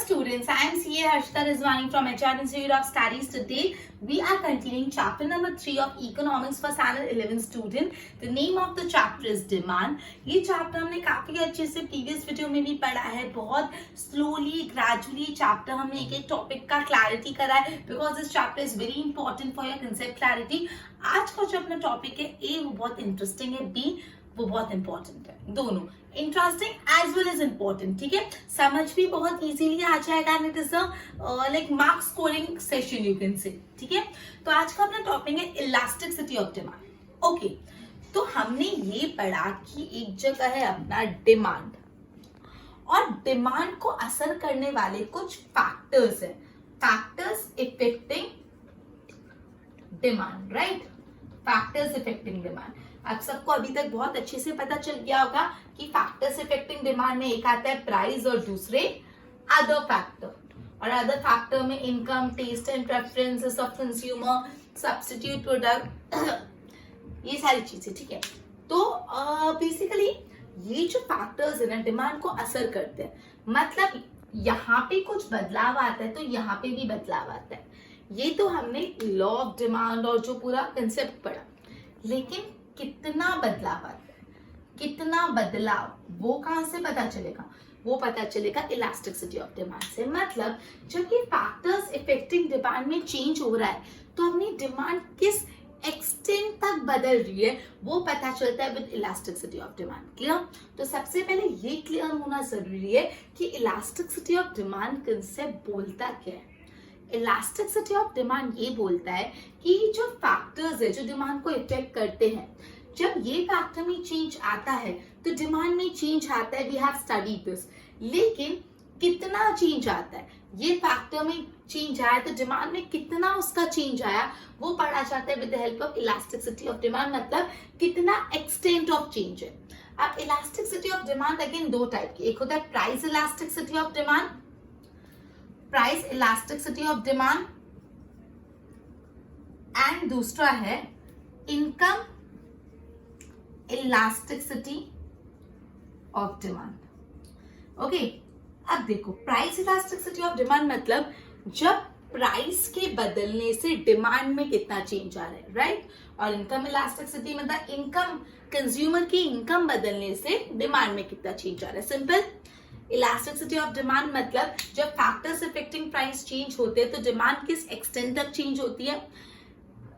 students, I am CA Harshita Rizwani from HR Institute of Studies. Today, we are continuing chapter number 3 of Economics for Standard 11 student. The name of the chapter is Demand. ये chapter हमने काफी अच्छे से previous video में भी पढ़ा है. बहुत slowly, gradually chapter हमने एक topic का clarity करा है because this chapter is very important for your concept clarity. आज का जो अपना topic है A वो बहुत interesting है, B वो बहुत इंपॉर्टेंट है. दोनों interesting as well as important. ठीक है, समझ भी बहुत इजीली आ जाएगा and it is like mark scoring session you can say. ठीक है, तो आज का अपना टॉपिक है इलास्टिसिटी ऑफ डिमांड. ओके, तो हमने ये पढ़ा कि एक जगह है अपना डिमांड और डिमांड को असर करने वाले कुछ फैक्टर्स है. Factors affecting demand, right? Factors affecting demand. आप सबको अभी तक बहुत अच्छे से पता चल गया होगा कि फैक्टर्स इफेक्टिंग डिमांड में एक आता है प्राइस और दूसरे अदर फैक्टर. और अदर फैक्टर में income, taste and preferences of consumer, substitute product, ये सारी चीजें. ठीक है, तो बेसिकली ये जो फैक्टर्स है ना डिमांड को असर करते हैं. मतलब यहाँ पे कुछ बदलाव आता है तो यहाँ पे भी बदलाव आता है. ये तो हमने लॉ ऑफ डिमांड और जो पूरा कंसेप्ट पढ़ा, लेकिन कितना बदलाव आता है, कितना बदलाव वो कहां से पता चलेगा? वो पता चलेगा इलास्टिसिटी ऑफ डिमांड से. मतलब जब ये फैक्टर्स इफेक्टिंग डिमांड में चेंज हो रहा है तो अपनी डिमांड किस एक्सटेंट तक बदल रही है वो पता चलता है with elasticity of demand. Clear? तो सबसे पहले ये क्लियर होना जरूरी है कि इलास्टिसिटी ऑफ डिमांड कंसेप्ट बोलता क्या है. इलास्टिसिटी ऑफ डिमांड ये बोलता है कि जो फैक्टर्स है जो डिमांड को इफेक्ट करते हैं, जब ये फैक्टर में चेंज आता है तो डिमांड में चेंज आता है. We have studied this. लेकिन कितना चेंज आता है, ये फैक्टर में चेंज आया तो डिमांड में कितना उसका चेंज आया वो पढ़ा जाता है with the help of elasticity of demand. मतलब कितना एक्सटेंट ऑफ चेंज है. अब इलास्टिसिटी ऑफ डिमांड अगेन दो टाइप की. एक होता है price elasticity of demand, price elasticity of demand, and दूसरा है income elasticity of demand. Okay, अब देखो प्राइस इलास्टिसिटी ऑफ डिमांड मतलब जब प्राइस के बदलने से डिमांड में कितना चेंज आ रहा है, राइट? और इनकम इलास्टिसिटी मतलब इनकम, कंज्यूमर की इनकम बदलने से डिमांड में कितना चेंज आ रहा है. सिंपल. इलास्टिसिटी ऑफ डिमांड मतलब जब फैक्टर्स इफेक्टिंग प्राइस चेंज होते हैं तो डिमांड किस एक्सटेंट तक चेंज होती है.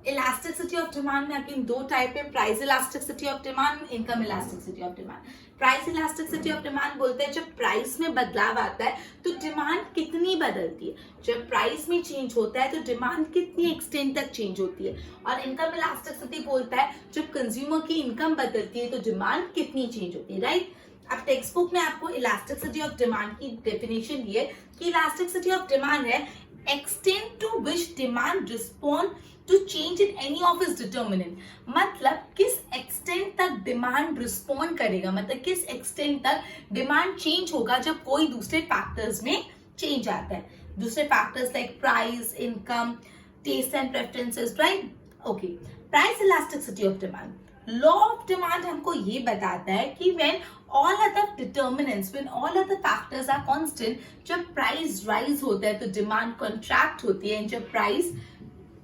इलास्टिसिटी ऑफ डिमांड में अगेन दो टाइप है, price elasticity of demand, income elasticity of demand. Price elasticity of demand बोलते हैं जब प्राइस में बदलाव आता है तो डिमांड कितनी बदलती है. जब प्राइस में चेंज होता है तो डिमांड कितनी एक्सटेंट तक चेंज होती है. और इनकम इलास्टिसिटी बोलता है जब कंज्यूमर की इनकम बदलती है तो डिमांड कितनी चेंज होती है, राइट? अब टेक्स्ट बुक में आपको इलास्टिसिटी ऑफ डिमांड की डेफिनेशन दी है कि इलास्टिसिटी ऑफ डिमांड है extent to which demand respond to change in any of its determinant. मतलब किस एक्सटेंट तक डिमांड रिस्पॉन्ड करेगा, मतलब किस एक्सटेंट तक डिमांड चेंज होगा जब कोई दूसरे फैक्टर्स में चेंज आता है. दूसरे factors like price, income, taste and preferences, right? Okay, price elasticity of demand. Law of demand हमको ये बताता है कि when all other determinants, when all other factors are constant, जब प्राइस राइज होता है तो डिमांड कॉन्ट्रैक्ट होती है, जब प्राइस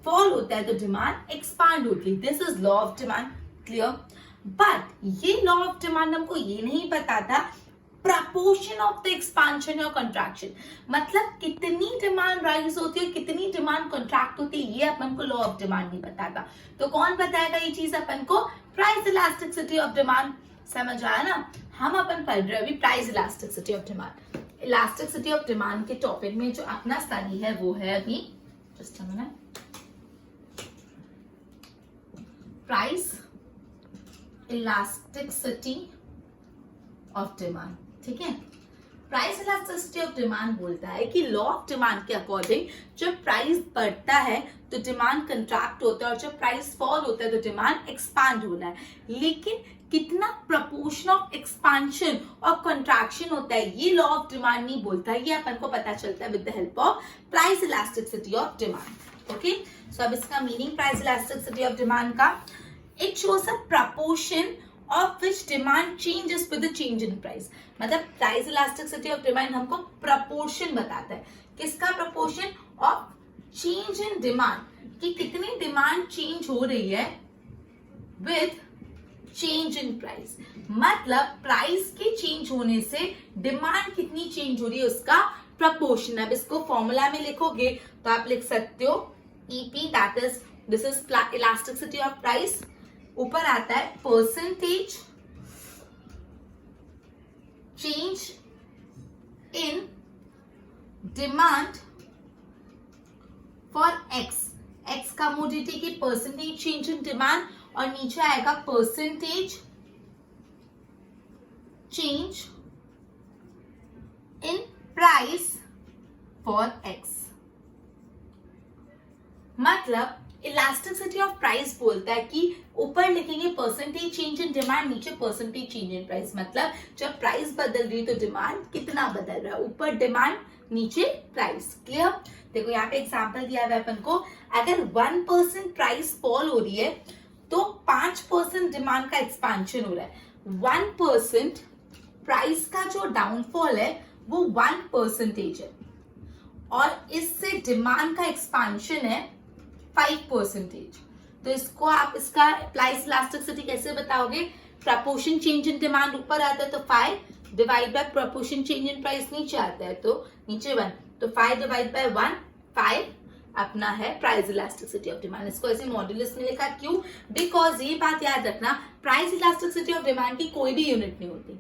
फॉल होता है तो डिमांड एक्सपांड होती है. This is law of demand. Clear? But ये लॉ ऑफ डिमांड हमको ये नहीं बताता प्रपोर्शन ऑफ द एक्सपांशन और कंट्रैक्शन. मतलब कितनी डिमांड राइज होती है, कितनी डिमांड कॉन्ट्रैक्ट होती है, ये अपन को लॉ ऑफ डिमांड नहीं बताता. तो कौन बताएगा ये चीज अपन को? Price elasticity of demand. समझ आया ना? हम अपन पढ़ रहे अभी price elasticity of demand. Elasticity of demand के टॉपिक में जो अपना स्टडी है वो है अभी just a minute, price elasticity of demand. ठीक है, प्राइस इलास्टिसिटी ऑफ डिमांड बोलता है कि लॉ ऑफ डिमांड के अकॉर्डिंग जब प्राइस बढ़ता है तो डिमांड कंट्रैक्ट होता है और जब प्राइस फॉल होता है तो डिमांड एक्सपांड होना है. लेकिन कितना प्रपोर्शन ऑफ एक्सपांशन और कंट्रैक्शन होता है ये लॉ ऑफ डिमांड नहीं बोलता है. ये अपन को पता चलता है with the help of price elasticity of demand. Okay, so अब इसका meaning price elasticity of demand का, it shows a proportion of which demand changes with the change in price. मतलब प्राइस इलास्टिसिटी ऑफ डिमांड हमको proportion बताता है. किसका proportion? Of change in demand, कि कितनी डिमांड चेंज हो रही है विद चेंज इन प्राइस. मतलब प्राइस के चेंज होने से डिमांड कितनी चेंज हो रही है उसका प्रपोर्शन. अब इसको फॉर्मूला में लिखोगे तो आप लिख सकते हो EP, that is this is elasticity of price. ऊपर आता है percentage change in demand for x. X commodity की परसेंटेज चेंज इन डिमांड, और नीचे आएगा percentage change in price for x. मतलब इलास्टिसिटी ऑफ प्राइस बोलता है कि ऊपर लिखेंगे परसेंटेज चेंज इन डिमांड, नीचे परसेंटेज चेंज इन प्राइस. मतलब जब प्राइस बदल रही है तो डिमांड कितना बदल रहा है, ऊपर डिमांड नीचे प्राइस. क्लियर? देखो यहाँ पे एग्जांपल दिया हुआ है अपन को. अगर 1% प्राइस फॉल हो रही है तो 5% डिमांड का एक्सपांशन हो रहा है. 1% प्राइस का जो डाउनफॉल है वो 1% है, और इससे डिमांड का एक्सपांशन है 5%. तो इसको आप इसका प्राइस इलास्टिसिटी कैसे बताओगे? प्रपोर्शन चेंज इन डिमांड ऊपर आता है तो 5 divide by proportion change in price नीचे आता है तो नीचे 1, तो 5 डिवाइड बाय 1 5 अपना है प्राइस इलास्टिसिटी ऑफ डिमांड. इसको ऐसे मॉड्यूलस में लिखा. क्यों? बिकॉज ये बात याद रखना, प्राइस इलास्टिसिटी ऑफ डिमांड की कोई भी यूनिट नहीं होती.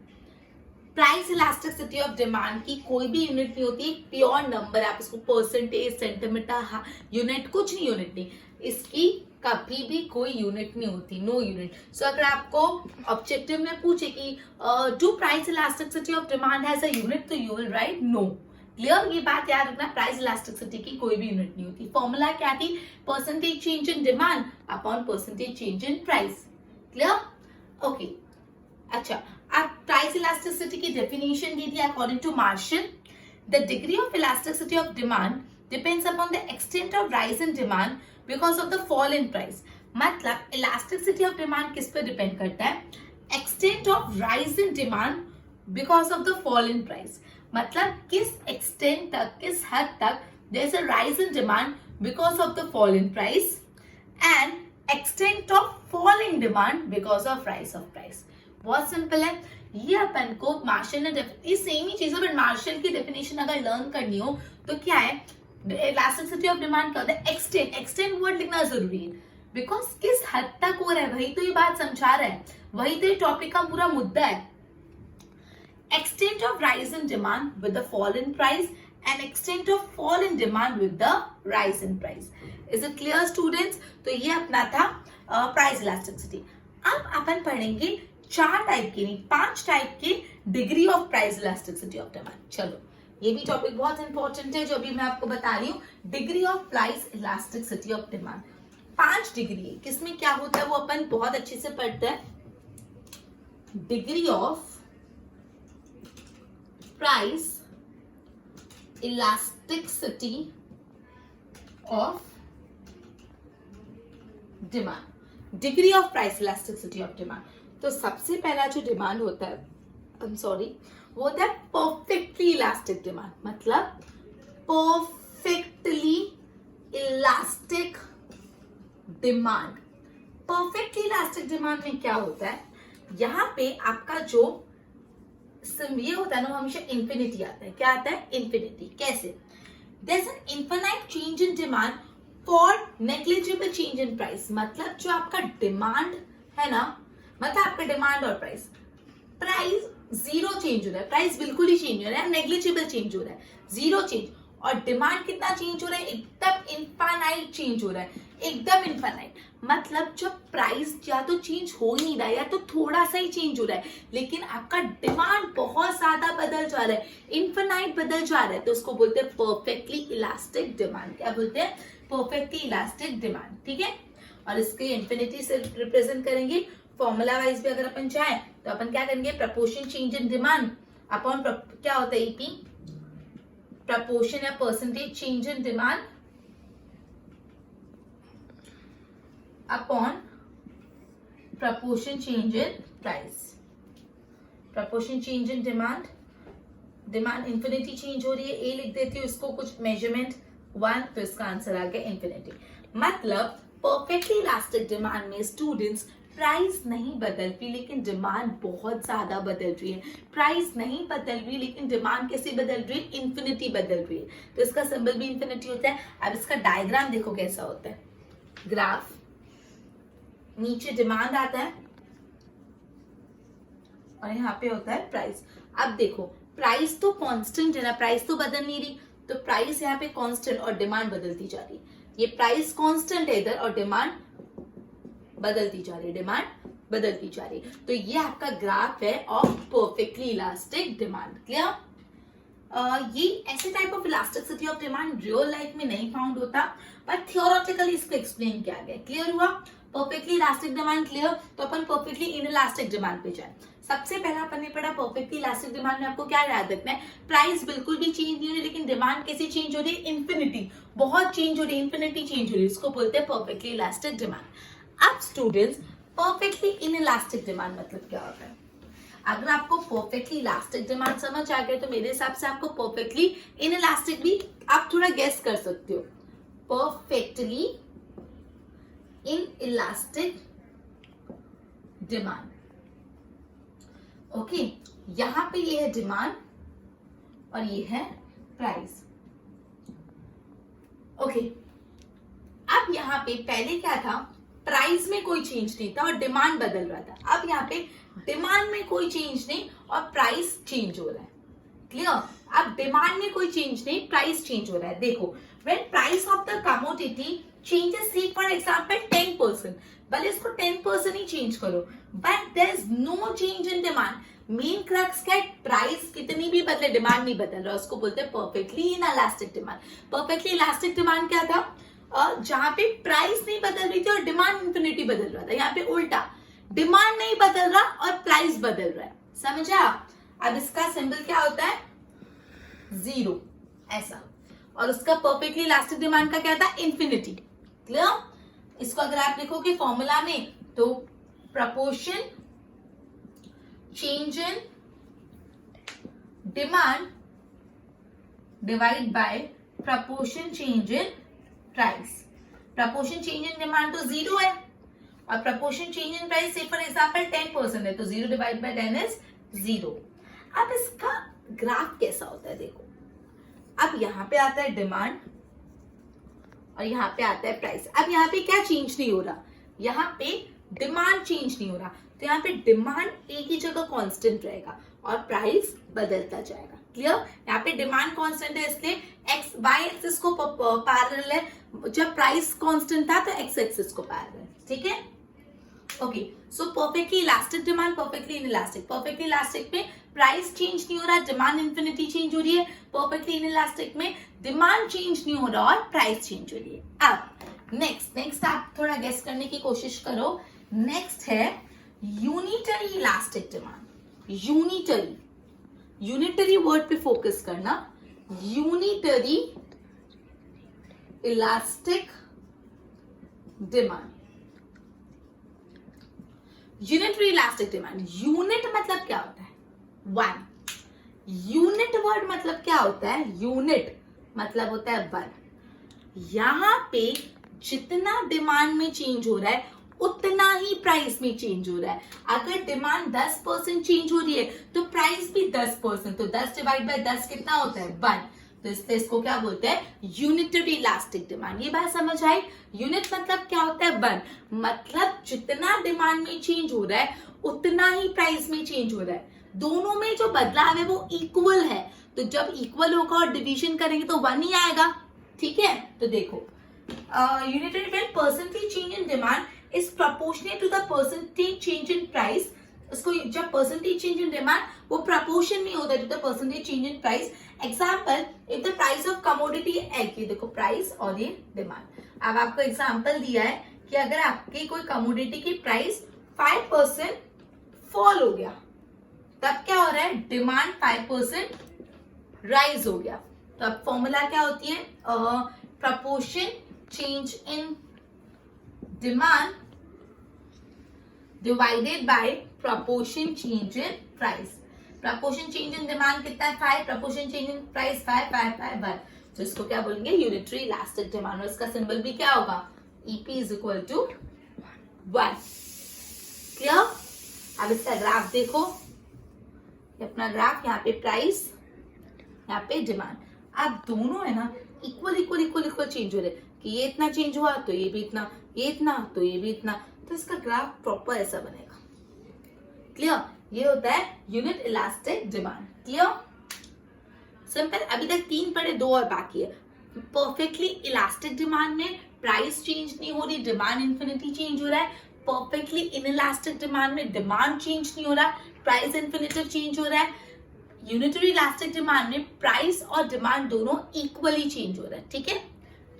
प्राइस इलास्टिसिटी ऑफ डिमांड की कोई भी यूनिट नहीं होती. प्योर नंबर, आप इसको परसेंटेज, सेंटीमीटर, यूनिट, कुछ नहीं यूनिट नहीं. इसकी कभी भी कोई यूनिट नहीं होती, नो यूनिट. सो अगर आपको ऑब्जेक्टिव में पूछे कि do price elasticity of demand has a unit, तो you will write no. Clear? ये बात याद रखना, प्राइस इलास्टिसिटी की कोई भी यूनिट नहीं होती. फॉर्मूला क्या थी? Percentage change in demand upon percentage change in price. Clear? Okay. अच्छा, आप प्राइस इलास्टिसिटी की डेफिनेशन दी थी according to Marshall. The degree of elasticity of demand depends upon the extent of rise in demand because of the fall in price. मतलब elasticity of demand किस पे depend करता है? Extent of rise in demand because of the fall in price. मतलब किस extent तक, किस हद तक there is a rise in demand because of the fall in price, and extent of fall in demand because of rise of price. बहुत simple है. ये अपन को मार्शल ने ये सेम ही चीज है, बट मार्शल की डेफिनेशन अगर लर्न करनी हो तो क्या है? इलास्टिसिटी ऑफ डिमांड का होता है एक्सटेंट. एक्सटेंट वर्ड लिखना जरूरी है, बिकॉज किस हद तक हो रहा है वही तो ये बात समझा रहा है, वही तो ये टॉपिक का पूरा मुद्दा है. Extent of rise in demand with the fall in price, and extent of fall in demand with the rise in price. Is it clear students? तो ये अपना था प्राइस इलास्टिसिटी. अब अपन पढ़ेंगे 4 टाइप की नहीं 5 टाइप के degree of price elasticity of demand. चलो, ये भी टॉपिक बहुत इंपॉर्टेंट है जो अभी मैं आपको बता रही हूँ. Degree of price elasticity of demand 5 degree है. किसमें क्या होता है वो अपन बहुत अच्छे से पढ़ते हैं. Degree of price elasticity of demand. Degree of price elasticity of demand. तो सबसे पहला जो डिमांड होता है, वो होता है परफेक्टली इलास्टिक डिमांड. मतलब perfectly elastic demand. Perfectly elastic demand में क्या होता है? यहाँ पे आपका जो ये होता है ना, हमेशा इंफिनिटी आता है. क्या आता है? इंफिनिटी. कैसे? There is an infinite change in demand for negligible change in price. मतलब जो आपका डिमांड है ना, मतलब आपका डिमांड और प्राइस, प्राइस जीरो चेंज हो रहा है, प्राइस बिल्कुल ही चेंज हो रहा है, नेग्लिजिबल चेंज हो रहा है, जीरो चेंज. और डिमांड कितना चेंज हो रहा है? एकदम इनफाइनाइट चेंज हो रहा है, एकदम इनफाइनाइट. मतलब जब प्राइस या तो चेंज हो ही नहीं रहा है या तो थोड़ा सा ही चेंज हो रहा है, लेकिन आपका डिमांड बहुत ज्यादा बदल जा रहा है, इनफाइनाइट बदल जा रहा है, तो उसको बोलते हैं परफेक्टली इलास्टिक डिमांड. क्या बोलते हैं? Perfectly elastic demand. ठीक है? और इसके इन्फिनिटी से रिप्रेजेंट करेंगे. फॉर्मूला वाइज भी अगर अपन चाहें तो अपन क्या करेंगे? Proportion change in demand upon क्या होता है? ईपी, प्रपोर्शन या percentage change in demand upon proportion change in price. Proportion change in demand, demand infinity change हो रही है, ए लिख देती हूँ इसको कुछ मेजरमेंट 1, तो इसका आंसर आ गया इंफिनिटी। मतलब परफेक्टली इलास्टिक डिमांड में स्टूडेंट्स प्राइस नहीं बदल रही लेकिन डिमांड बहुत ज्यादा बदल रही है। प्राइस नहीं बदल रही लेकिन डिमांड कैसे बदल रही है, इंफिनिटी बदल रही है, तो इसका सिंबल भी इंफिनिटी होता है। अब इसका डायग्राम देखो कैसा होता है, ग्राफ, नीचे डिमांड आता है और यहाँ पे होता है प्राइस। अब देखो प्राइस तो कांस्टेंट है ना, प्राइस तो बदल नहीं रही, तो प्राइस यहाँ पे कांस्टेंट और डिमांड बदलती जा रही है। ये प्राइस कांस्टेंट है इधर और डिमांड बदलती जा रही है, डिमांड बदलती जा रही है। तो ये आपका ग्राफ है of perfectly elastic demand. Clear? ये ऐसे type of elasticity of demand real life में नहीं फाउंड होता, पर थियोरेटिकली इसको एक्सप्लेन किया गया। क्लियर हुआ? Perfectly elastic demand clear. तो अपन परफेक्टली इनइलास्टिक डिमांड पे जाए। सबसे पहला अपन ने पढ़ा परफेक्टली इलास्टिक डिमांड में आपको क्या याद रखना है, प्राइस बिल्कुल भी चेंज नहीं हो रही लेकिन डिमांड कैसे चेंज हो रही है, इंफिनिटी, बहुत चेंज हो रही है, इंफिनिटी चेंज हो रही है, इसको बोलते हैं परफेक्टली इलास्टिक डिमांड। अब स्टूडेंट्स परफेक्टली इनइलास्टिक डिमांड मतलब क्या होता है? अगर आपको परफेक्टली इलास्टिक डिमांड समझ आ गया तो मेरे हिसाब से आपको परफेक्टली इनइलास्टिक भी आप थोड़ा गेस कर सकते हो। परफेक्टली इनइलास्टिक डिमांड, ओके, यहां पे ये है डिमांड और ये है प्राइस। ओके, अब यहाँ पे पहले क्या था, प्राइस में कोई चेंज नहीं था और डिमांड बदल रहा था। अब यहाँ पे डिमांड में कोई चेंज नहीं और प्राइस चेंज हो रहा है। क्लियर? अब डिमांड में कोई चेंज नहीं, प्राइस चेंज हो रहा है। देखो, when price of the commodity changes, see for example 10%, भले इसको 10% ही चेंज करो, but there is no change in demand. Main crux क्या है, प्राइस कितनी भी बदले डिमांड नहीं बदल रहा, उसको बोलते हैं perfectly inelastic demand. Perfectly elastic demand क्या था, जहां पे प्राइस नहीं बदल रही थी और डिमांड इंफिनिटी बदल रहा था। यहाँ पे उल्टा, डिमांड नहीं बदल रहा और प्राइस बदल रहा है। समझा? अब इसका सिंबल क्या होता है, 0 ऐसा, और उसका परफेक्टली इलास्टिक डिमांड का क्या था, इंफिनिटी। क्लियर? इसको अगर आप लिखोगे फॉर्मूला में तो proportion change in demand divide by proportion change in price. Proportion change in demand तो 0 है और प्रपोर्शन चेंज इन प्राइस से फॉर एग्जांपल 10% है, तो 0 डिवाइड बाय 10 इज 0। अब इसका ग्राफ कैसा होता है, देखो, अब यहाँ पे आता है डिमांड और यहाँ पे आता है प्राइस। अब यहाँ पे क्या चेंज नहीं हो रहा, यहाँ पे डिमांड चेंज नहीं हो रहा, तो यहाँ पे डिमांड एक ही जगह कांस्टेंट रहेगा और प्राइस बदलता जाएगा। क्लियर? यहाँ पे डिमांड कांस्टेंट है इसलिए एक्स वाई एक्सिस को पैरेलल है, जब प्राइस कांस्टेंट था तो एक्स एक्सिस को पैरेलल। ठीक है? ओके, सो perfectly elastic demand, perfectly inelastic. Perfectly elastic में प्राइस चेंज नहीं हो रहा, डिमांड इंफिनिटी चेंज हो रही है। परफेक्टली इनइलास्टिक में डिमांड चेंज नहीं हो रहा और प्राइस चेंज हो रही है। अब नेक्स्ट आप थोड़ा गेस करने की कोशिश करो। नेक्स्ट है unitary elastic demand. Unitary word पे फोकस करना। Unitary elastic demand, unitary elastic demand. Unit मतलब क्या होता है, 1। यूनिट वर्ड मतलब क्या होता है, यूनिट मतलब होता है 1। यहां पे जितना डिमांड में चेंज हो रहा है उतना ही प्राइस में चेंज हो रहा है। अगर डिमांड 10% चेंज हो रही है तो प्राइस भी 10%, तो 10 डिवाइड बाय 10 कितना होता है, 1। तो इसको क्या बोलते हैं, यूनिटरी इलास्टिक डिमांड। ये बात समझ आई? यूनिट मतलब क्या होता है, 1, मतलब जितना डिमांड में चेंज हो रहा है उतना ही प्राइस में चेंज हो रहा है। दोनों में जो बदलाव है वो इक्वल है, तो जब इक्वल होगा और डिवीजन करेंगे तो 1 ही आएगा। ठीक है? तो देखो, unitary when percentage change in demand is proportionate to the percentage change in price। इसको जब परसेंटेज चेंज इन डिमांड वो प्रपोर्शन में होता है to the percentage change in price. Example, if the price of commodity egg, ये देखो price और ये डिमांड। अब आपको एग्जांपल दिया है कि अगर आपकी कोई कमोडिटी की प्राइस 5% फॉल हो गया तब क्या हो रहा है, डिमांड 5% राइज हो गया। तो अब फॉर्मूला क्या होती है, proportion change in demand divided by proportion change in price. Proportion change in demand कितना है 5, प्रपोर्शन चेंज इन प्राइस 5 5 5 1, तो इसको क्या बोलेंगे यूनिटरी इलास्टिक डिमांड, और इसका सिंबल भी क्या होगा EP is equal to 1। Clear? अब इसका ग्राफ देखो, ये अपना ग्राफ, यहाँ पे प्राइस, यहाँ पे डिमांड, अब दोनों है ना equal equal equal equal change हो रहे हैं कि ये इतना चेंज हुआ तो ये भी इतना, ये इतना तो ये भी इतना, तो इसका ग्राफ प्रॉपर ऐसा बनेगा। क्लियर? ये होता है unit elastic demand. Clear? Simple. अभी तक 3 पढ़े, 2 और बाकी है। परफेक्टली इलास्टिक डिमांड में प्राइस चेंज नहीं हो रही, डिमांड इन्फिनिटी चेंज हो रहा है। परफेक्टली इनइलास्टिक डिमांड में डिमांड चेंज नहीं हो रहा, प्राइस इन्फिनिटिव चेंज हो रहा है। यूनिटरी इलास्टिक डिमांड में प्राइस और डिमांड दोनों इक्वली चेंज हो रहा है। ठीक है,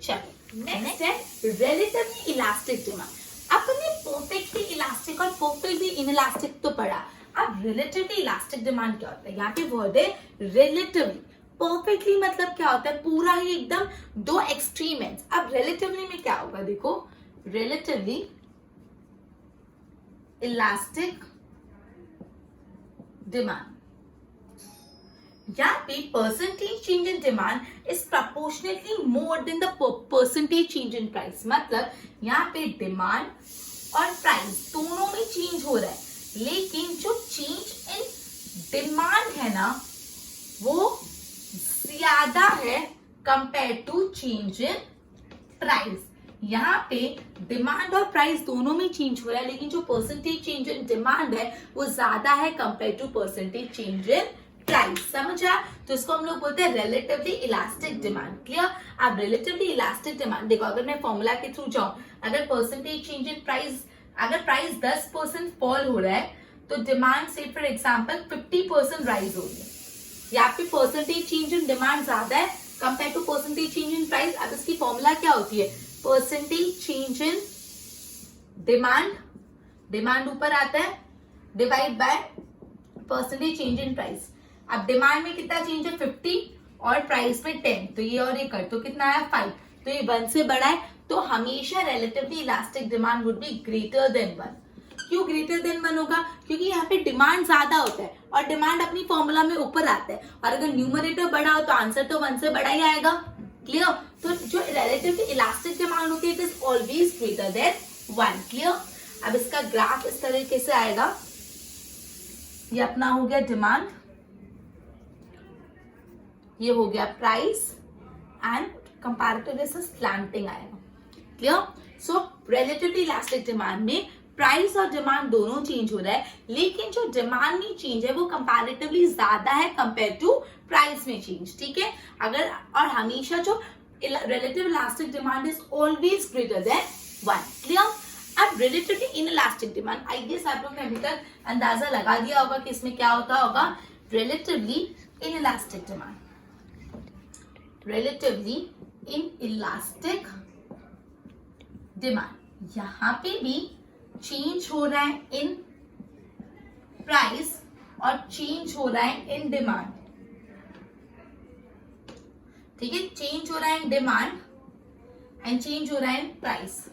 चलो नेक्स्ट है रिलेटिवली इलास्टिक डिमांड। अपने परफेक्टली इलास्टिक और परफेक्टली इनइलास्टिक तो पढ़ा, अब रिलेटिवली इलास्टिक डिमांड क्या होता है? यहाँ पे वर्ड है रिलेटिवली। परफेक्टली मतलब क्या होता है? पूरा ही एकदम दो एक्सट्रीम एंड्स। अब रिलेटिवली में क्या होगा? देखो, रिलेटिवली इलास्टिक डिमांड, यहाँ पे percentage change in demand is proportionately more than the percentage change in price. मतलब यहाँ पे डिमांड और प्राइस दोनों में चेंज हो रहा है, लेकिन जो चेंज इन डिमांड है ना वो ज्यादा है compare to change in price. यहाँ पे डिमांड और प्राइस दोनों में चेंज हो रहा है, लेकिन जो परसेंटेज चेंज इन डिमांड है वो ज्यादा है compare to percentage change in price. समझा? तो इसको हम लोग बोलते हैं रिलेटिवली इलास्टिक डिमांड। क्लियर? अब रिलेटिवली इलास्टिक डिमांड देखो, अगर मैं फॉर्मूला के थ्रू जाऊं, अगर परसेंटेज चेंज इन प्राइस, अगर प्राइस 10% फॉल हो रहा है तो डिमांड से फॉर एग्जांपल 50% राइज हो रही है। यहाँ पे परसेंटेज चेंज इन डिमांड ज्यादा है compare to percentage change in price. अब इसकी फॉर्मूला क्या होती है? Percentage change in demand, demand ऊपर आता है, divide by percentage change in price. अब डिमांड में कितना चेंज है 50 और प्राइस में 10, तो ये और ये कर तो कितना आया 5, तो ये 1 से बड़ा है, तो हमेशा relatively elastic demand would be greater than 1। क्यों ग्रेटर देन 1 होगा? क्योंकि यहाँ पे डिमांड ज्यादा होता है और डिमांड अपनी फॉर्मूला में ऊपर आता है, और अगर न्यूमरेटर बड़ा हो तो आंसर तो 1 से बड़ा ही आएगा। क्लियर? तो जो रिलेटिवली इलास्टिक डिमांड होती है it is always greater than 1। Clear? अब इसका ग्राफ इस तरीके से आएगा, ये अपना हो गया डिमांड, ये हो गया प्राइस, एंड कंपैरेटिव स्लैंटिंग आएगा। क्लियर? सो रिलेटिवली इलास्टिक डिमांड में प्राइस और डिमांड दोनों चेंज हो रहा है, लेकिन जो डिमांड में चेंज है वो कंपैरेटिवली ज्यादा है कंपेयर टू प्राइस में चेंज। ठीक है? अगर और हमेशा जो relative elastic demand is always greater than 1। Clear? अब relatively inelastic demand, I guess आप लोग ने अभी तक अंदाजा लगा दिया होगा कि इसमें क्या होता होगा। Relatively inelastic demand, relatively inelastic demand, यहां पे भी चेंज हो रहा है इन प्राइस और चेंज हो रहा है इन डिमांड। ठीक है? चेंज हो रहा है इन डिमांड एंड चेंज हो रहा है इन प्राइस,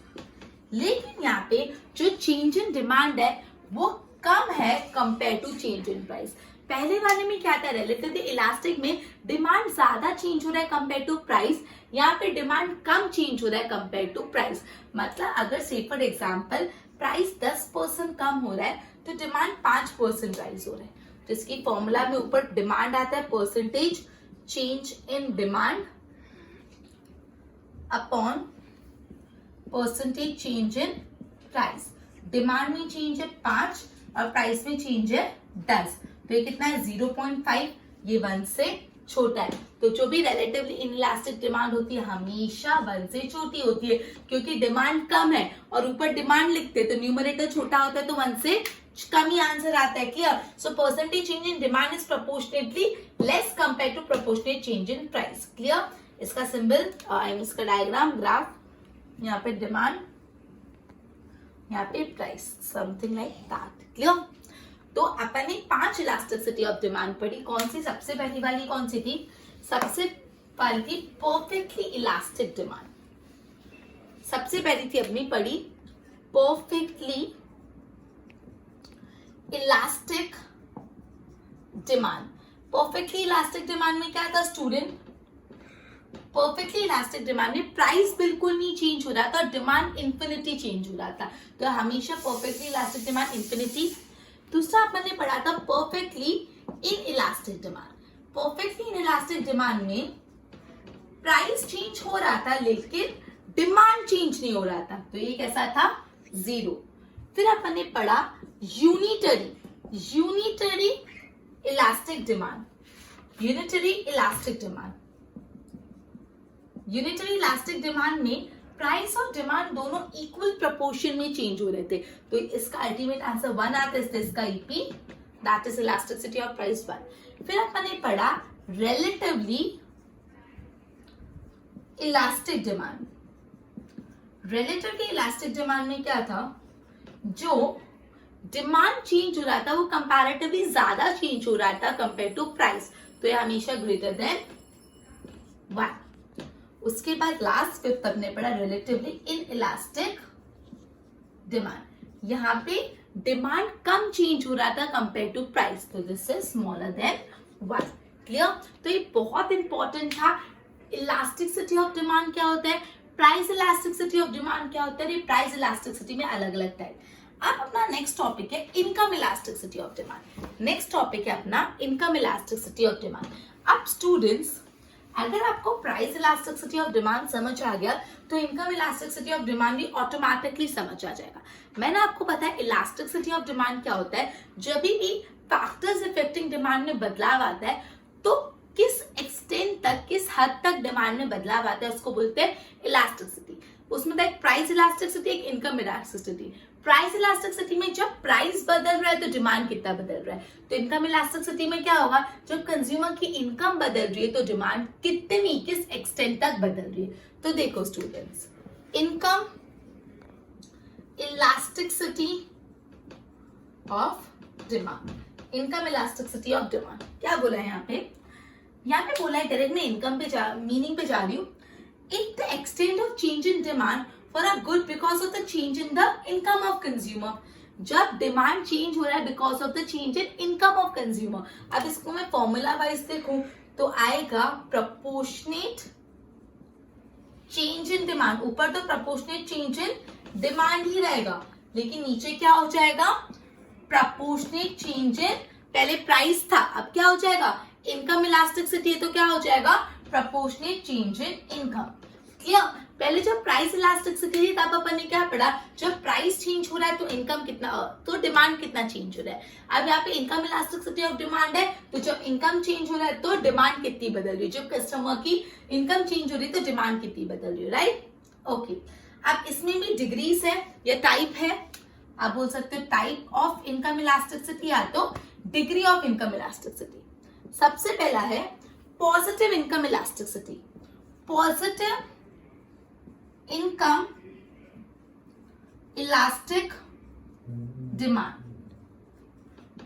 लेकिन यहाँ पे जो चेंज इन डिमांड है वो कम है compare to change in price. पहले वाले में क्या था? रिलेटिवली इलास्टिक में डिमांड ज्यादा चेंज हो रहा है कंपेयर टू प्राइस, यहाँ पे डिमांड कम चेंज हो रहा है कंपेयर टू प्राइस। मतलब अगर से फॉर एग्जांपल प्राइस 10% कम हो रहा है तो डिमांड 5% राइज हो रहा है, तो इसकी फॉर्मूला में ऊपर डिमांड आता है percentage change in demand upon percentage change in price. Demand में चेंज है 5 और प्राइस में चेंज है 10, तो ये कितना है 0.5, ये 1 से छोटा है। तो जो भी रिलेटिवली इनइलास्टिक डिमांड होती है हमेशा 1 से छोटी होती है, क्योंकि डिमांड कम है और ऊपर डिमांड लिखते हैं तो न्यूमरेटर छोटा होता है तो 1 से कम ही आंसर आता है। Clear? So percentage change in demand is proportionately less compare to proportionate change in price. Clear? इसका सिंबल, इसका डायग्राम, ग्राफ, यहाँ पे डिमांड, यहाँ पे price, something like that. Clear? तो अपन ने 5 इलास्टिसिटी ऑफ डिमांड पढ़ी। कौन सी? सबसे पहली वाली कौन सी थी? सबसे पहली थी परफेक्टली इलास्टिक डिमांड। सबसे पहली थी अपनी पढ़ी perfectly elastic demand. Perfectly elastic demand में क्या था स्टूडेंट? परफेक्टली इलास्टिक डिमांड में प्राइस बिल्कुल नहीं चेंज हो रहा था और डिमांड इंफिनिटी चेंज हो रहा था, तो हमेशा परफेक्टली इलास्टिक डिमांड इंफिनिटी। दूसरा अपन ने पढ़ा था perfectly in elastic demand. Perfectly in elastic demand में प्राइस चेंज हो रहा था लेकिन डिमांड चेंज नहीं हो रहा था, तो ये कैसा था? जीरो। फिर अपन ने पढ़ा unitary elastic demand. Unitary elastic demand में प्राइस और डिमांड दोनों इक्वल प्रोपोर्शन में चेंज हो रहे थे, तो इसका अल्टीमेट आंसर 1 आता है, इसका EP, that is elasticity of price 1। फिर अपन ने पढ़ा relatively elastic demand. Relatively elastic demand में क्या था? जो डिमांड चेंज हो रहा था वो कंपैरेटिवली ज्यादा चेंज हो रहा था कंपेयर टू प्राइस, तो ये हमेशा ग्रेटर देन 1। उसके बाद लास्ट फिफ्थ हमने पढ़ा रिलेटिवली इन इलास्टिक डिमांड। यहाँ पे डिमांड कम चेंज हो रहा था कंपेयर टू प्राइस, तो this is smaller than 1। Clear? तो ये बहुत इंपॉर्टेंट था। इलास्टिसिटी ऑफ डिमांड क्या होता है, प्राइस इलास्टिसिटी ऑफ डिमांड क्या होता है, प्राइस इलास्टिसिटी में अलग अलग टाइप। अब अपना नेक्स्ट टॉपिक है income elasticity of demand. Next topic है अपना इनकम इलास्टिसिटी ऑफ डिमांड। अब स्टूडेंट्स, अगर आपको प्राइस इलास्टिसिटी ऑफ डिमांड समझ आ गया तो इनकम इलास्टिसिटी ऑफ डिमांड भी ऑटोमेटिकली समझ आ जाएगा। मैंने आपको बताया इलास्टिसिटी ऑफ डिमांड क्या होता है, जब भी फैक्टर्स इफेक्टिंग डिमांड में बदलाव आता है तो किस एक्सटेंट तक, किस हद तक डिमांड में बदलाव आता है उसको बोलते हैं इलास्टिसिटी। उसमें एक प्राइस इलास्टिसिटी, एक इनकम इलास्टिसिटी। प्राइस इलास्टिसिटी में जब प्राइस बदल रहा है तो डिमांड कितना बदल रहा है, तो इनकम इलास्टिसिटी में क्या होगा, जब कंज्यूमर की इनकम बदल रही है तो डिमांड कितनी, किस एक्सटेंट तक बदल रही है। तो देखो students, income elasticity of demand, income elasticity of demand क्या बोला है यहाँ पे? यहाँ पे बोला है, डायरेक्ट मैं इनकम पे मीनिंग पे जा रही हूँ। If the extent of change in demand for a good because of the change in the income of consumer, जब डिमांड चेंज हो रहा है because of the change in income of consumer. अब इसको मैं फॉर्मूला वाइज देखूं तो आएगा प्रोपोर्शनेट चेंज इन डिमांड। ऊपर तो प्रोपोर्शनेट चेंज इन डिमांड ही रहेगा, लेकिन नीचे क्या हो जाएगा, प्रोपोर्शनेट चेंज इन, पहले प्राइस था अब क्या हो जाएगा, इनकम इलास्टिसिटी, तो क्या हो जाएगा, proportionate change in income. Clear? पहले जब प्राइस इलास्टिसिटी थी तब अपन ने क्या पढ़ा, जब प्राइस चेंज हो रहा है तो इनकम कितना, तो डिमांड कितना चेंज हो रहा है। अब यहाँ पे इनकम इलास्टिसिटी ऑफ डिमांड है, तो जब इनकम चेंज हो रहा है तो डिमांड कितनी बदल रही है, जब कस्टमर की इनकम चेंज हो रही है तो डिमांड कितनी बदल रही है, राइट? ओके। अब इसमें भी डिग्रीज है या टाइप है, आप बोल सकते हो टाइप ऑफ इनकम इलास्टिसिटी या तो डिग्री ऑफ इनकम इलास्टिसिटी। सबसे पहला है positive income elasticity. Positive income elastic demand.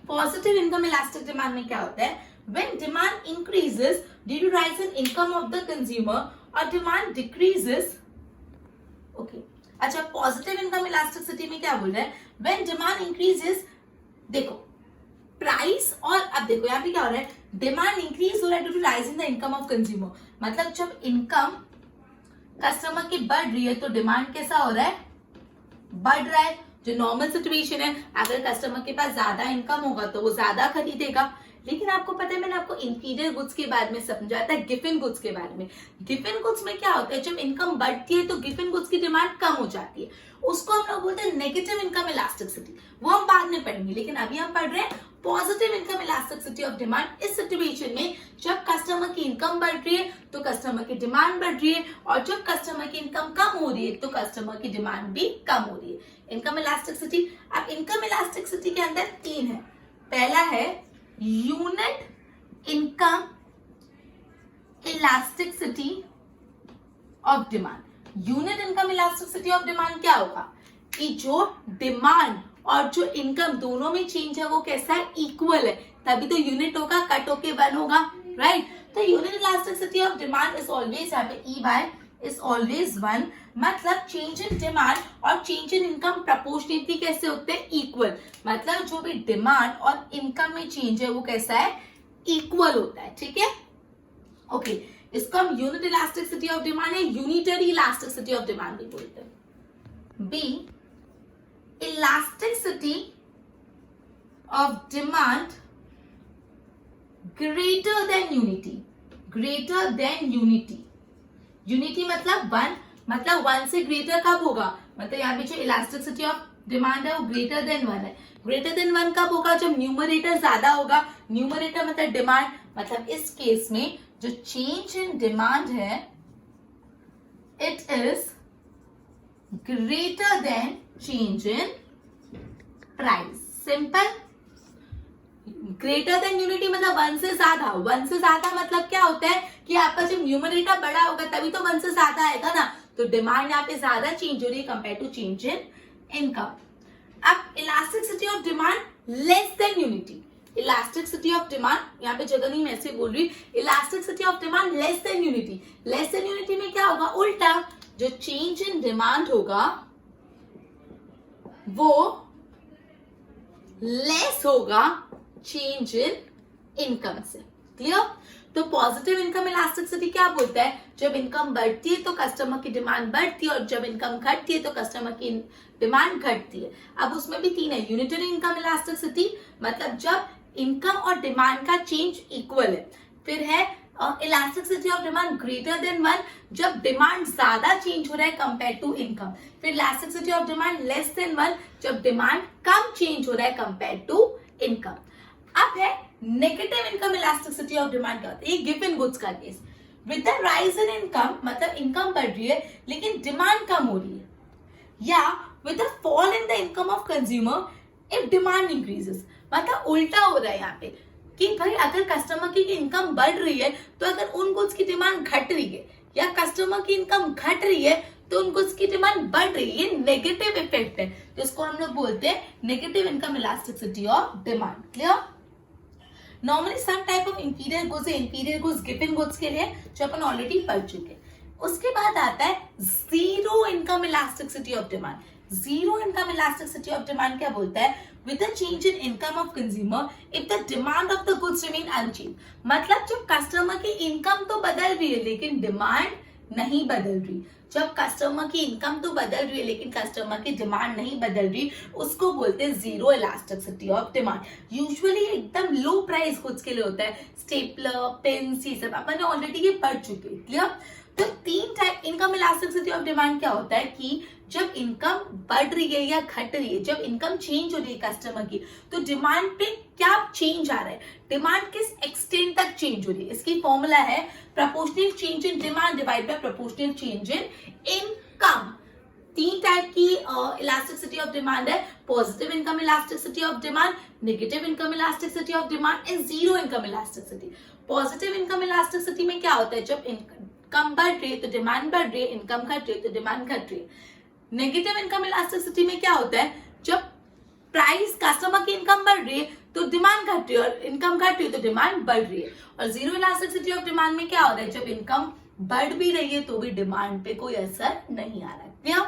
Positive income elastic demand में क्या होता है, when demand increases due to rise in income of the consumer और डिमांड डिक्रीजेस। ओके, अच्छा, पॉजिटिव इनकम इलास्टिसिटी में क्या बोल रहा है, व्हेन डिमांड इंक्रीजेस, देखो प्राइस और अब देखो यहाँ पे क्या हो रहा है, डिमांड इंक्रीज हो रहा है due to rise in the income of consumer, मतलब जब इनकम कस्टमर की बढ़ रही है तो डिमांड कैसा हो रहा है, बढ़ रहा है। जो नॉर्मल सिचुएशन है, अगर कस्टमर के पास ज्यादा इनकम होगा तो वो ज्यादा खरीदेगा। लेकिन आपको पता है, मैंने आपको इंफीरियर गुड्स के बारे में समझाया था, गिवन गुड्स के बारे में। गिवन गुड्स में क्या होता है, जब इनकम बढ़ती है तो गिवन गुड्स की डिमांड कम हो जाती है, उसको हम लोग बोलते हैं नेगेटिव इनकम इलास्टिसिटी। वो हम बाद में पढ़ेंगे, लेकिन अभी हम पढ़ रहे हैं positive income elasticity of demand. इस सिचुएशन में जब कस्टमर की इनकम बढ़ रही है तो कस्टमर की डिमांड बढ़ रही है, और जब कस्टमर की इनकम कम हो रही है तो कस्टमर की डिमांड भी कम हो रही है। Income elasticity. अब इनकम इलास्टिसिटी के अंदर 3 है। पहला है unit income elasticity of demand. Unit income elasticity of demand क्या होगा कि जो डिमांड और जो इनकम दोनों में चेंज है वो कैसा है, इक्वल है, तभी तो यूनिट होगा, कट होके 1 होगा, राइट? तो unit elasticity of demand is always यहाँ पे E बाय इज ऑलवेज 1। मतलब चेंज इन डिमांड और चेंज इन इनकम प्रोपोर्शनेटली कैसे होते हैं, इक्वल। मतलब जो भी डिमांड और इनकम में चेंज है वो कैसा है, इक्वल होता है, ठीक है। ओके, इसको हम यूनिट इलास्टिसिटी ऑफ डिमांड या यूनिटरी इलास्टिसिटी ऑफ डिमांड भी बोलते हैं। B, elasticity of demand greater than unity. Greater than unity, unity मतलब 1, मतलब 1 से ग्रेटर कब होगा, मतलब यहाँ पे जो इलास्टिसिटी ऑफ डिमांड है वो ग्रेटर देन 1 है। ग्रेटर देन 1 कब होगा, जब न्यूमरेटर ज्यादा होगा। न्यूमरेटर मतलब डिमांड, मतलब इस केस में जो चेंज इन डिमांड है it is greater than change in price. Simple. Greater than unity मतलब 1 से ज्यादा। 1 से ज्यादा मतलब क्या होता है कि आपका जब न्यूमरेटर बड़ा होगा तभी तो 1 से ज्यादा आएगा ना, तो डिमांड यहाँ पे ज्यादा चेंज हो रही है compare to change in income. अब elasticity of demand less than unity. Elasticity of demand, यहाँ पे जगह नहीं मैं ऐसे बोल रही, elasticity of demand less than unity. Less than unity में क्या होगा, उल्टा, जो चेंज इन डिमांड होगा वो लेस होगा चेंज इन इनकम से। क्लियर। तो पॉजिटिव इनकम इलास्टिसिटी क्या बोलता है, जब इनकम बढ़ती है तो कस्टमर की डिमांड बढ़ती है, और जब इनकम घटती है तो कस्टमर की डिमांड घटती है। अब उसमें भी 3 है। यूनिटरी इनकम इलास्टिसिटी, मतलब जब इनकम और डिमांड का चेंज इक्वल है। फिर है elasticity of demand greater than 1, जब डिमांड ज्यादा चेंज हो रहा है कंपेयर टू इनकम। फिर elasticity of demand less then 1, जब डिमांड कम चेंज हो रहा है कंपेयर टू इनकम। अब है negative income elasticity of demand क्या होता है, ये गिवन गुड्स का केस। With the rise in income, मतलब इनकम बढ़ रही है लेकिन डिमांड कम हो रही है, या with the fall in the income of consumer if demand increases. मतलब उल्टा हो रहा है यहाँ पे कि भाई अगर कस्टमर की इनकम बढ़ रही है तो अगर उन गुड्स की डिमांड घट रही है, या कस्टमर की इनकम घट रही है तो उन गुड्स की डिमांड बढ़ रही है, ये नेगेटिव इफेक्ट है, जिसको हम लोग बोलते हैं negative income elasticity of demand. Clear. Normally some type of inferior goods है, इंफीरियर गुड्स गिवन गुड्स के लिए जो अपन ऑलरेडी पढ़ चुके। उसके बाद आता है zero income elasticity of demand. Zero income elasticity of demand क्या बोलता है, with the change in income of consumer if the demand of the goods remain unchange. मतलब जब कस्टमर की इनकम तो बदल रही है लेकिन डिमांड नहीं बदल रही। जब कस्टमर की इनकम तो बदल रही है लेकिन कस्टमर की डिमांड नहीं बदल रही, उसको बोलते हैं zero elasticity of demand. Usually एकदम लो प्राइस गुड्स के लिए होता है, स्टेपलर, पेन्स, ये सब अपन ऑलरेडी ये पढ़ चुके हैं। क्लियर। तो 3 type income elasticity of demand क्या होता है कि जब इनकम बढ़ रही है या घट रही है, जब इनकम चेंज हो रही है कस्टमर की, तो डिमांड पे क्या चेंज आ रहा है, डिमांड किस एक्सटेंट तक चेंज हो रही है। इसकी फॉर्मूला है proportional change in demand divide by proportional change in income. 3 type की इलास्टिसिटी ऑफ डिमांड है, positive income elasticity of demand, negative income elasticity of demand and zero income elasticity. Positive income elasticity में क्या होता है, जब income बढ़ रही है तो डिमांड बढ़ रही है, इनकम घट रही है तो डिमांड घट रही है। नेगेटिव इनकम इलास्टिसिटी में क्या होता है, जब प्राइस कस्टमर की इनकम बढ़ रही है तो डिमांड घट रही है, और इनकम घट रही है तो डिमांड बढ़ रही है। और जीरो इलास्टिसिटी ऑफ डिमांड में क्या हो रहा है, जब इनकम बढ़ भी रही है तो भी डिमांड पे कोई असर नहीं आ रहा है। क्लियर।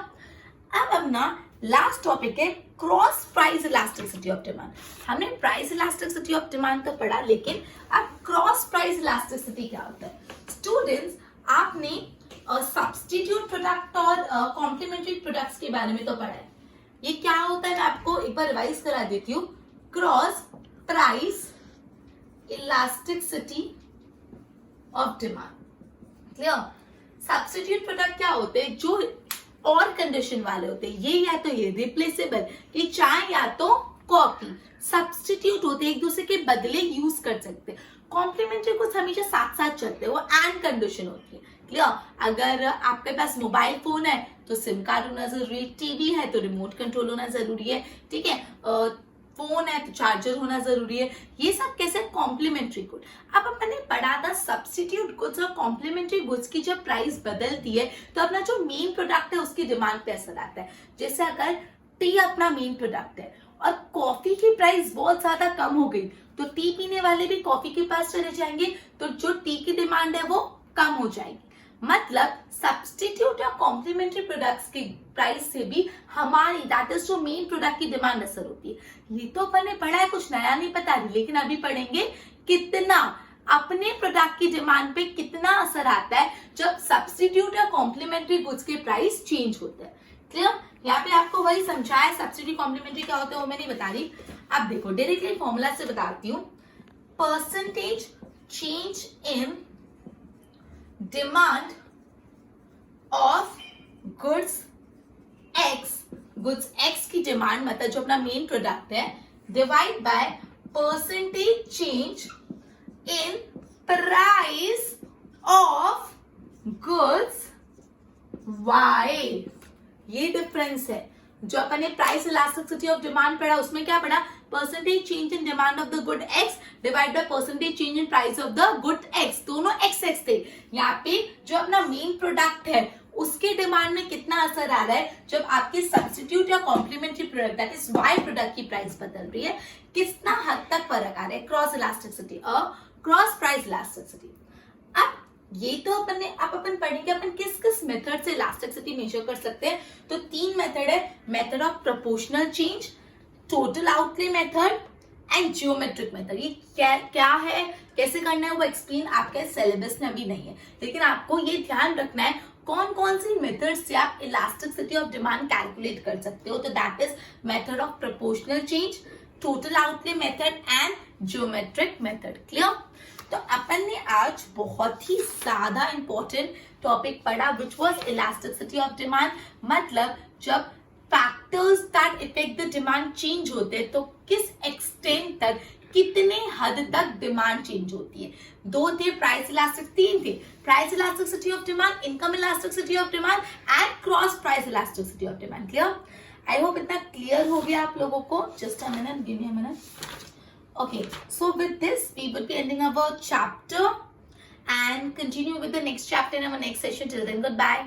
अब अपना लास्ट टॉपिक है cross price elasticity of demand. हमने प्राइस इलास्टिसिटी ऑफ डिमांड तो पढ़ा, लेकिन अब क्रॉस प्राइस इलास्टिसिटी क्या होता है। स्टूडेंट्स, आपने सब्स्टिट्यूट प्रोडक्ट और कॉम्प्लीमेंट्री प्रोडक्ट्स के बारे में तो पढ़ा है। ये क्या होता है मैं आपको एक बार रिवाइज करा देती हूँ। Cross price elasticity of demand. Clear. Substitute product क्या होते हैं, जो और कंडीशन वाले होते हैं, ये या तो ये रिप्लेसेबल, कि चाय या तो कॉफी, सब्स्टिट्यूट होते हैं, एक दूसरे के बदले यूज कर सकते हैं। कॉम्प्लीमेंट्री कुछ हमेशा साथ साथ चलते हैं, वो एंड कंडीशन होती है। क्लियर। अगर आपके पास मोबाइल फोन है तो सिम कार्ड होना जरूरी है, टीवी है तो रिमोट कंट्रोल होना जरूरी है, ठीक है, फोन है तो चार्जर होना जरूरी है। ये सब कैसे, कॉम्प्लीमेंट्री गुड। अब अपन ने पढ़ा था सब्स्टिट्यूट गुड्स और कॉम्प्लीमेंट्री गुड्स की जब प्राइस बदलती है तो अपना जो मेन प्रोडक्ट है उसकी डिमांड पे असर आता है। जैसे अगर टी अपना मेन प्रोडक्ट है और कॉफी की प्राइस बहुत ज्यादा कम हो गई तो टी पीने वाले भी कॉफी के पास चले जाएंगे, तो जो टी की डिमांड है वो कम हो जाएगी। मतलब सब्स्टिट्यूट या कॉम्प्लीमेंट्री प्रोडक्ट्स की प्राइस से भी हमारी दैट इज जो मेन प्रोडक्ट की डिमांड असर होती है। ये तो अपन ने पढ़ा है, कुछ नया नहीं पता रही, लेकिन अभी पढ़ेंगे कितना अपने प्रोडक्ट की डिमांड पे कितना असर आता है जब सब्स्टिट्यूट या कॉम्प्लीमेंट्री गुड्स के प्राइस चेंज होते हैं। क्लियर? यहाँ पे आपको वही समझाया, सब्स्टिट्यूट कॉम्प्लीमेंट्री क्या होता है वो मैं नहीं बता रही। अब देखो डायरेक्टली फॉर्मूला से बताती हूँ। Percentage change in demand of goods X, goods X की डिमांड मतलब जो अपना मेन प्रोडक्ट है, divide by percentage change in price of goods Y. ये डिफरेंस है। जो अपन ने प्राइस इलास्टिसिटी ऑफ डिमांड पढ़ा उसमें क्या पढ़ा? Percentage change in demand of the good x divide by percentage change in price of the good x. दोनों x x थे। यहाँ पे जो अपना मेन प्रोडक्ट है उसके डिमांड में कितना असर आ रहा है जब आपके सब्स्टिट्यूट या complementary product that is Y product की प्राइस बदल रही है, कितना हद तक फर्क आ रहा है? क्रॉस इलास्टिसिटी और क्रॉस प्राइस इलास्टिसिटी। अब ये तो अपन पढ़ेंगे अपन किस किस मेथड से इलास्टिसिटी मेजर कर सकते हैं। तो 3 मेथड है, method of proportional change, total outlay method and geometric method. ये क्या है, कैसे करना है वो एक्सप्लेन आपके सिलेबस में अभी नहीं है, लेकिन आपको ये ध्यान रखना है कौन कौन सी मेथड से आप इलास्टिसिटी ऑफ डिमांड कैलकुलेट कर सकते हो। तो that is method of proportional change, total outlay method and geometric method. Clear? तो अपन ने आज बहुत ही ज्यादा इंपॉर्टेंट टॉपिक पढ़ा which was elasticity of demand. मतलब जब factors that effect the demand change होते हैं तो किस एक्सटेंट तक, कितने हद तक डिमांड चेंज होती है। 2 थे प्राइस इलास्टिक, 3 थे price elasticity of demand, income elasticity of demand and cross price elasticity of demand. Clear? I hope इतना क्लियर हो गया आप लोगों को। Just a minute, give me a minute. Okay, so with this, we would be ending our chapter and continue with the next chapter in our next session. Till then, goodbye.